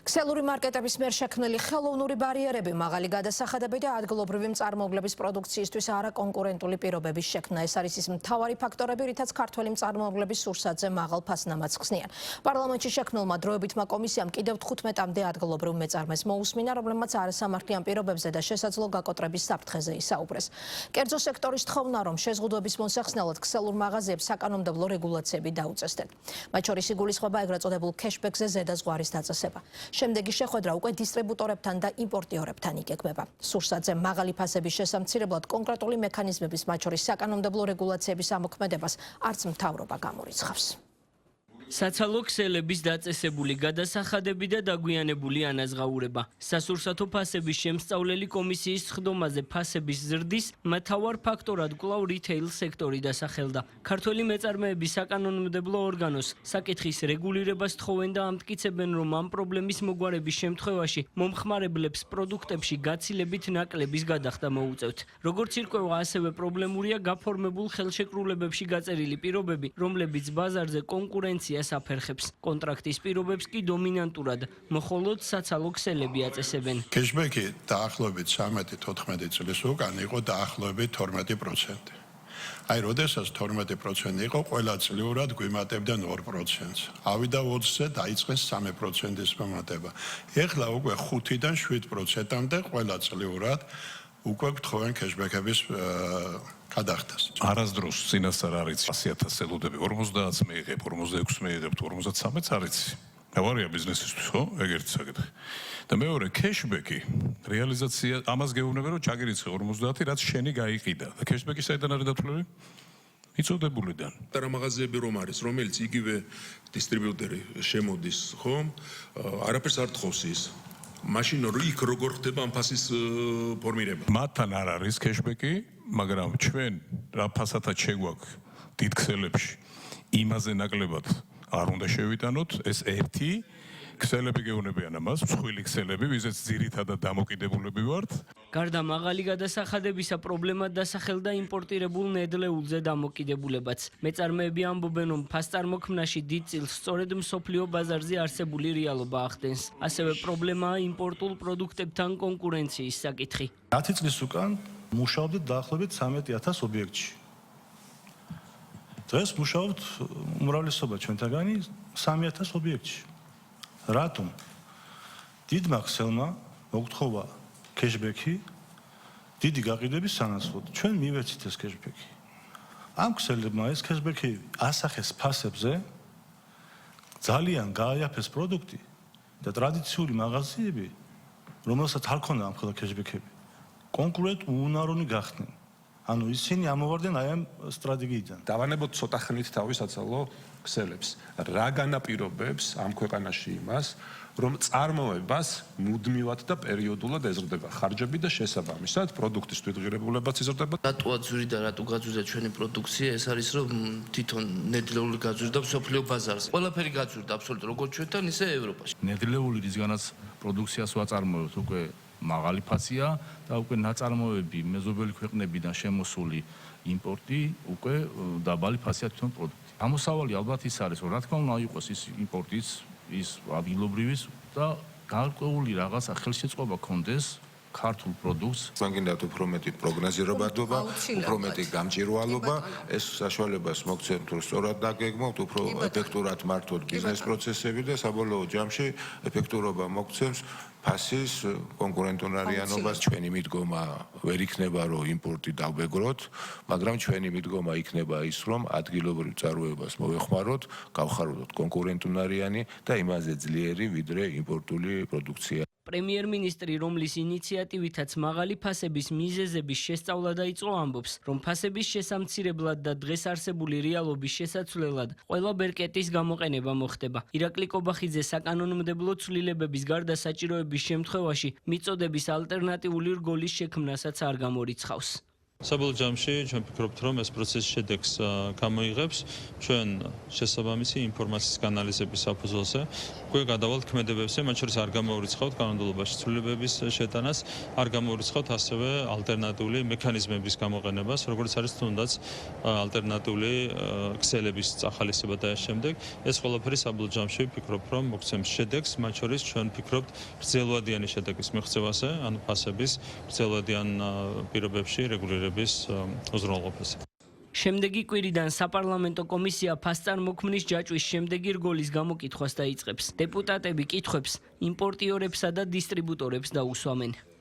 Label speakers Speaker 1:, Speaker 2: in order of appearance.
Speaker 1: ქსელური მარკეტების მიერ შექმნილი ხელოვნური ბარიერები, მაღალი გადასახადები და ადგილობრივი მწარმოებლების პროდუქციისთვის არაკონკურენტული პირობების შექმნა. ეს არის ის მთავარი ფაქტორები, რითაც ქართველი მწარმოებლების სურსათზე მაღალ ფასნამაც ხსნიან. პარლამენტში შექმნილმა დროებითმა კომისიამ კიდევ 15-მდე ადგილობრივ მეწარმეს მოусმინა, რომლებმაც არასამართლიან პირობებზე და შესაძლო გაკოტრების საფრთხეზე ისაუბრეს. კერძო სექტორის თხოვნა, რომ შეზღუდვების მოსახსნელად ქსელურ მაღაზიებს საკანონმდებლო რეგულაციები დაუწესდეთ. მათ შორის იგულისხმება ეგრეთ წოდებულ кэшბექზე ზედაზღვარის დაწესება. შემდეგი შეხვედრა უკვე დისტრიბუტორებთან და იმპორტიორებთან იგეგმება. სურსათზე მაღალი ფასების შესამცირებლად კონკრეტული მექანიზმების, მათ შორის საკანონმდებლო რეგულაციების ამოქმედებას არც მთავრობა გამორიცხავს.
Speaker 2: საცალო ქსელების დაწესებული გადასახადები და დაგვიანებული ანაზღაურება. სასურსათო ფასების შემსწავლელი კომისიის სხდომაზე ფასების ზრდის მთავარ ფაქტორად კვლავ რითეილ სექტორი დასახელდა. ქართველი მეწარმეების საკანონმდებლო ორგანოს საკითხის რეგულირებას თხოვენ და ამტკიცებენ, რომ ამ პრობლემის მოგვარების შემთხვევაში მომხმარებლებს პროდუქტებში გაცილებით ნაკლების გადახდა მოუწევთ. როგორც ირკვევა, ასევე პრობლემურია გაფორმებულ ხელშეკრულებებში გაწერილი პირობები, რომლებიც ბაზარზე კონკურენცია საფერხებს. კონტრაქტის პირობებს კი დომინანტურად მხოლოდ საცალო ქსელები აწესებენ.
Speaker 3: კეშბექი დაახლოებით 13-14 წლის უკან იყო დაახლოებით 12%. აი, როდესაც 12% იყო, ყველა წლიურად გვიმატებდა 2%-ს. ავიდა 20-ზე დაიწყეს 3%-ის მომატება. ეხლა უკვე 5-დან 7%-მდე ყველა წლიურად უკვე გთხოვენ კეშბექების გადახდას.
Speaker 4: არასდროს წინასწარ არის 100.000 ელოდები, 50-ს მიიღებ, 46 მიიღებ, 53-ს არ იცი. ავარია ბიზნესისთვის, ხო? ეგეთი საკითხი. და მეორე კეშბექი რეალიზაცია ამას გეუბნება, რომ ჩაგირიცხე 50, რაც შენი გაიყიდა. და კეშბექი საიდან არის დათვლილი? მიწოდებულიდან.
Speaker 5: და მაღაზიები რომ არის, რომელიც იგივე დისტრიბიუტორი შემოდის, ხო? არაფერს არ თხოვს ის. მაშინ იქ როგორ ხდება ამ ფასის ფორმირება?
Speaker 4: მათთან არ არის კეშბექი, მაგრამ ჩვენ რა ფასათაც შეგვაქვს დიდ ქსელებში, იმაზე ნაკლებად არ უნდა შევიტანოთ, ეს ერთი ქსელები გეუნებიან ამას, მსხვილი ქსელები, ვიზეც ძირითადად დამოკიდებულები ვართ.
Speaker 2: გარდა მაღალი გადასახადებისა პრობლემად დასახელდა იმპორტირებულ ნედლეულზე დამოკიდებულებაც. მეწარმეები ამბობენ, რომ ფასწარმოქმნაში დიდ წილს სწორედ მსოფლიო ბაზარზე არსებული რეალობა ახდენს. ასევე პრობლემაა იმპორტულ პროდუქტებთან კონკურენციის საკითხი.
Speaker 6: 10 წლის უკან მუშაობდით დაახლოებით 13,000 ობიექტში. დღეს მუშაობთ უმრავლესობა ჩვენთაგანი 3,000 ობიექტში. რატომ? დიდმა ქსელმა მოგთხოვა კეშბექი დიდი გაყიდვების სანაცვლოდ. ჩვენ მივეცით ეს კეშბექი. ამ ქსელებმა ეს კეშბექი ასახეს ფასებზე, ძალიან გააიაფეს პროდუქტი და ტრადიციული მაღაზიები, რომელსაც არ ქონდა ამ ხელა კეშბექები, კონკურენტ უუნარონი გახდნენ. ანუ ისინი ამოვარდნენ აი ამ სტრატეგიიდან.
Speaker 7: დავანებოთ ცოტა ხნით თავის საცალო ქსელებს. რა განაპირობებს ამ ქვეყანაში იმას, რომ წარმოებას მუდმივად და პერიოდულად ეზრდება ხარჯები და შესაბამისად პროდუქტის თვითღირებულებაც იზრდება.
Speaker 8: რატოა ძვირდა, რატო გაძვირდა ჩვენი პროდუქცია? ეს არის რომ თვითონ ნედლეული გაძვირდა მსოფლიო ბაზარზე. ყველაფერი გაძვირდა აბსოლუტურად როგორც ჩვენთან, ისე ევროპაში.
Speaker 9: ნედლეული რისგანაც პროდუქციას ვაწარმოებთ უკვე მაღალი ფასია და უკვე ნაწარმოები მეზობელი ქვეყნებიდან შემოსული იმპორტი უკვე დაბალი ფასია თვითონ პროდუქტი. ამოსავალი ალბათ ის არის, რომ რა თქმა უნდა იყოს ის იმპორტის, ის ადგილობრივის და გარკვეული რაღაცა ხელშეწყობა კონდეს ქართულ პროდუქტს.
Speaker 10: მან გინდათ უფრო მეტი პროგნოზირებადობა, უფრო მეტი გამჭირვალობა, ეს საშუალებას მოგცემთ, რომ სწორად დაგეგმოთ, უფრო ეფექტურად მართოთ ბიზნეს პროცესები და საბოლოო ჯამში ეფექტურობა მოგცემს ფასის კონკურენტუნარიანობას. ჩვენი მიდგომა ვერ იქნება, რომ იმპორტი დავბეგროთ, მაგრამ ჩვენი მიდგომა იქნება ის, რომ ადგილობრივ წარმოებას მოვეხმაროთ, გავხაროთ კონკურენტუნარიანი და იმაზე ძლიერი, ვიდრე იმპორტული პროდუქცია.
Speaker 2: პრემიერ-მინისტრი, რომლის ინიციატივითაც მაღალი ფასების მიზეზების შესწავლა დაიწყო, ამბობს, რომ ფასების შესამცირებლად და დღეს არსებული რეალობის შესაცვლელად ყველა ბერკეტის გამოყენება მოხდება. ირაკლი კობახიძე საკანონმდებლო ცვლილებების გარდა საჭიროების შემთხვევაში მიწოდების ალტერნატიული რგოლის შექმნასაც არ გამორიცხავს.
Speaker 11: საბოლოო ჯამში ჩვენ ვფიქრობთ, რომ ეს პროცესი შედეგს გამოიღებს ჩვენ შესაბამისი ინფორმაციის განალიზების საფუძველზე. უკვე გადავალთ ქმედებებზე, მათ შორის არ გამოურიცხავთ კანონმდებლობაში ცვლილებების შეტანას, არ გამოურიცხავთ ასევე ალტერნატიული მექანიზმების გამოყენებას, როგორც არის თუნდაც ალტერნატიული ქსელების წახალისება და ამ შემდეგ. ეს ყველაფერი საბოლოო ჯამში ვფიქრობ, რომ მოგცემს შედეგს, მათ შორის ჩვენ ვფიქრობთ გრძელვადიანი შედეგის მიღწევაზე, ანუ ფასების გრძელვადიან პირობებში რეგულირების უზრუნველყოფაზე.
Speaker 2: შემდეგი კვირიდან საპარლამენტო კომისია ფასწარმოქმნის ჯაჭვის შემდეგი რგოლის გამოკითხვას დაიწყებს. დეპუტატები კითხვებს იმპორტიორებსა და დისტრიბუტორებს დაუსვამენ.